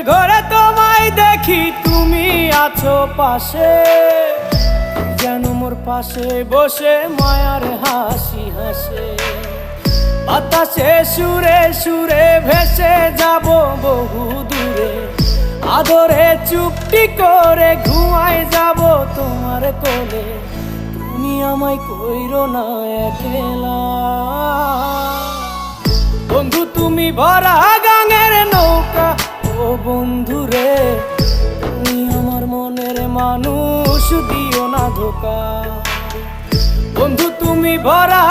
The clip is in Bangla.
ঘরে তোমায় দেখি তুমি আছো পাশে, যেন মোর পাশে বসে মায়ার হাসি হাসে। বাতাসে সুরে সুরে ভেসে যাব বহু দূরে, আদরে চুপটি করে ঘুমায় যাব তোমার কোলে। তুমি আমায় কইরো না একলা বন্ধু, তুমি ভরা গাঙের নৌকা। ও বন্ধু রে, তুমি আমার মনের মানুষ, দিও না ধোকা। বন্ধু তুমি ভরা